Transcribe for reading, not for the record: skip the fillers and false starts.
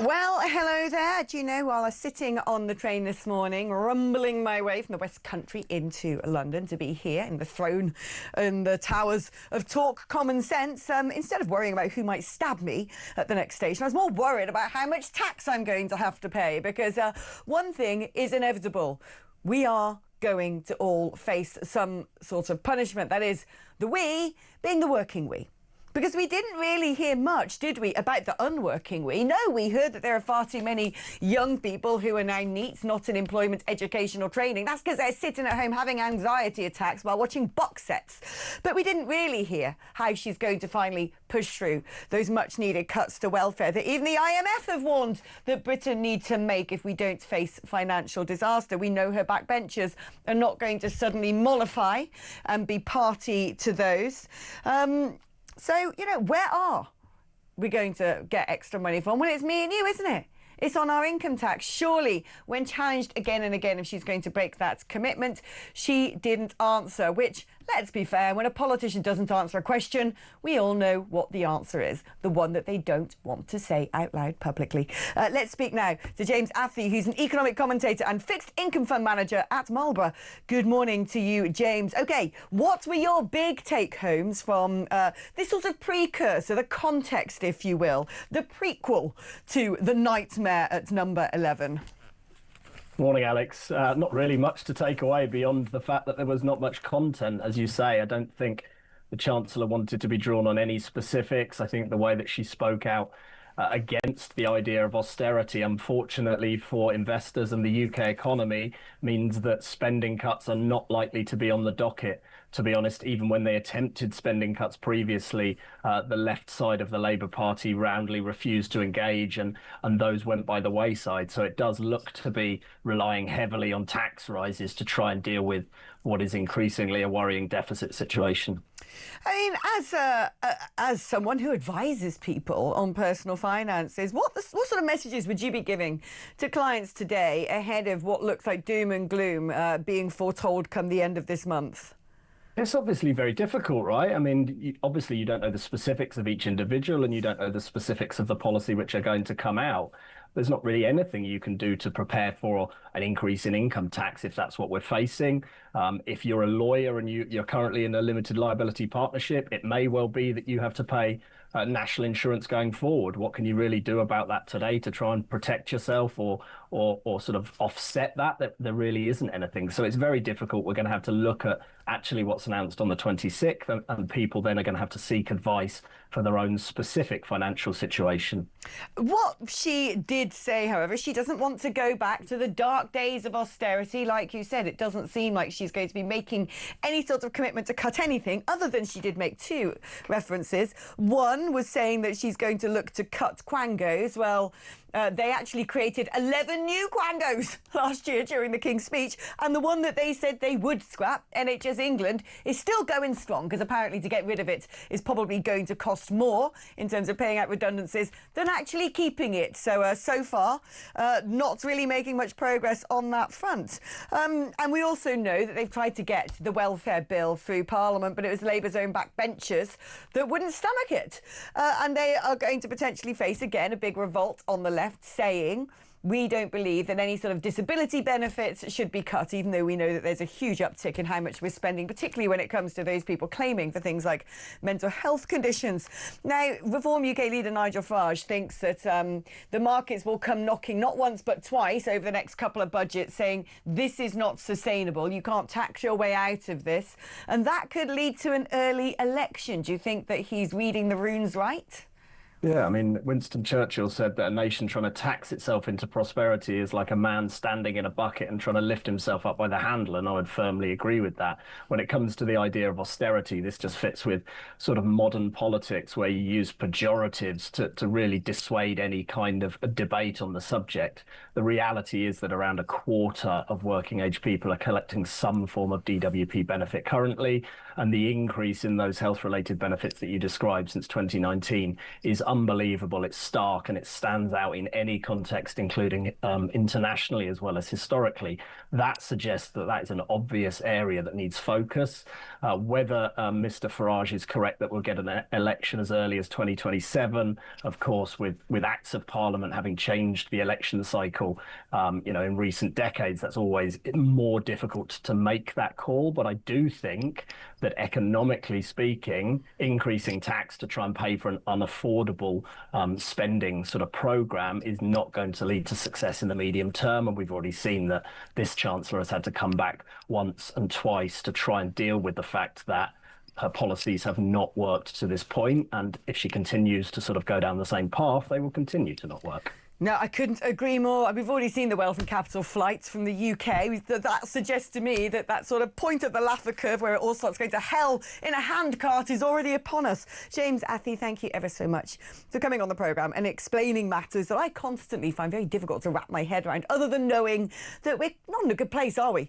Well, hello there. Do you know, while I was sitting on the train this morning, rumbling my way from the West Country into London to be here in the throne and the towers of talk common sense, instead of worrying about who might stab me at the next station, I was more worried about how much tax I'm going to have to pay, because one thing is inevitable. We are going to all face some sort of punishment. That is, the we being the working we. Because we didn't really hear much, did we, about the unworking we? No, we heard that there are far too many young people who are now NEETs, not in employment, education or training. That's because they're sitting at home having anxiety attacks while watching box sets. But we didn't really hear how she's going to finally push through those much-needed cuts to welfare that even the IMF have warned that Britain needs to make if we don't face financial disaster. We know her backbenchers are not going to suddenly mollify and be party to those. So, you know, where are we going to get extra money from? Well, it's me and you, isn't it? It's on our income tax. Surely, when challenged again and again if she's going to break that commitment, she didn't answer, which, let's be fair, when a politician doesn't answer a question, we all know what the answer is, the one that they don't want to say out loud publicly. Let's speak now to James Athy, who's an economic commentator and fixed income fund manager at Marlborough. Good morning to you, James. OK, what were your big take-homes from this sort of precursor, the context, if you will, the prequel to the nightmare at number 11? Morning, Alex. Not really much to take away beyond the fact that there was not much content, as you say. I don't think the Chancellor wanted to be drawn on any specifics. I think the way that she spoke out against the idea of austerity, unfortunately for investors and the UK economy, means that spending cuts are not likely to be on the docket. To be honest, even when they attempted spending cuts previously, the left side of the Labour Party roundly refused to engage, and those went by the wayside. So it does look to be relying heavily on tax rises to try and deal with what is increasingly a worrying deficit situation. I mean, as someone who advises people on personal finances, what sort of messages would you be giving to clients today ahead of what looks like doom and gloom being foretold come the end of this month? It's obviously very difficult, right? I mean, obviously you don't know the specifics of each individual and you don't know the specifics of the policy which are going to come out. There's not really anything you can do to prepare for an increase in income tax if that's what we're facing. If you're a lawyer and you're currently in a limited liability partnership, it may well be that you have to pay national insurance going forward. What can you really do about that today to try and protect yourself or sort of offset that? There really isn't anything. So it's very difficult. We're going to have to look at actually what's announced on the 26th, and people then are going to have to seek advice for their own specific financial situation. What she did say, however, she doesn't want to go back to the dark days of austerity. Like you said, it doesn't seem like she's going to be making any sort of commitment to cut anything, other than she did make two references. One was saying that she's going to look to cut quangos. Well, they actually created 11 new quangos last year during the King's speech, and the one that they said they would scrap, NHS England, is still going strong, because apparently to get rid of it is probably going to cost more in terms of paying out redundancies than actually keeping it. So, so far, not really making much progress on that front. And we also know that they've tried to get the welfare bill through Parliament, but it was Labour's own backbenchers that wouldn't stomach it. And they are going to potentially face, again, a big revolt on the left, saying we don't believe that any sort of disability benefits should be cut, even though we know that there's a huge uptick in how much we're spending, particularly when it comes to those people claiming for things like mental health conditions. Now, Reform UK leader Nigel Farage thinks that the markets will come knocking not once but twice over the next couple of budgets, saying this is not sustainable, you can't tax your way out of this, and that could lead to an early election. Do you think that he's reading the runes right? Yeah, I mean, Winston Churchill said that a nation trying to tax itself into prosperity is like a man standing in a bucket and trying to lift himself up by the handle, and I would firmly agree with that. When it comes to the idea of austerity, this just fits with sort of modern politics, where you use pejoratives to really dissuade any kind of a debate on the subject. The reality is that around a quarter of working age people are collecting some form of DWP benefit currently, and the increase in those health-related benefits that you described since 2019 is unbelievable, it's stark, and it stands out in any context, including internationally as well as historically. That suggests that that is an obvious area that needs focus. Whether Mr. Farage is correct that we'll get an election as early as 2027, of course, with acts of parliament having changed the election cycle, in recent decades, that's always more difficult to make that call. But I do think that economically speaking, increasing tax to try and pay for an unaffordable spending sort of program is not going to lead to success in the medium term. And we've already seen that this Chancellor has had to come back once and twice to try and deal with the fact that her policies have not worked to this point. And if she continues to sort of go down the same path, they will continue to not work. No, I couldn't agree more. We've already seen the wealth and capital flights from the UK. That suggests to me that that sort of point at the Laffer curve where it all starts going to hell in a handcart is already upon us. James Athey, thank you ever so much for coming on the programme and explaining matters that I constantly find very difficult to wrap my head around, other than knowing that we're not in a good place, are we?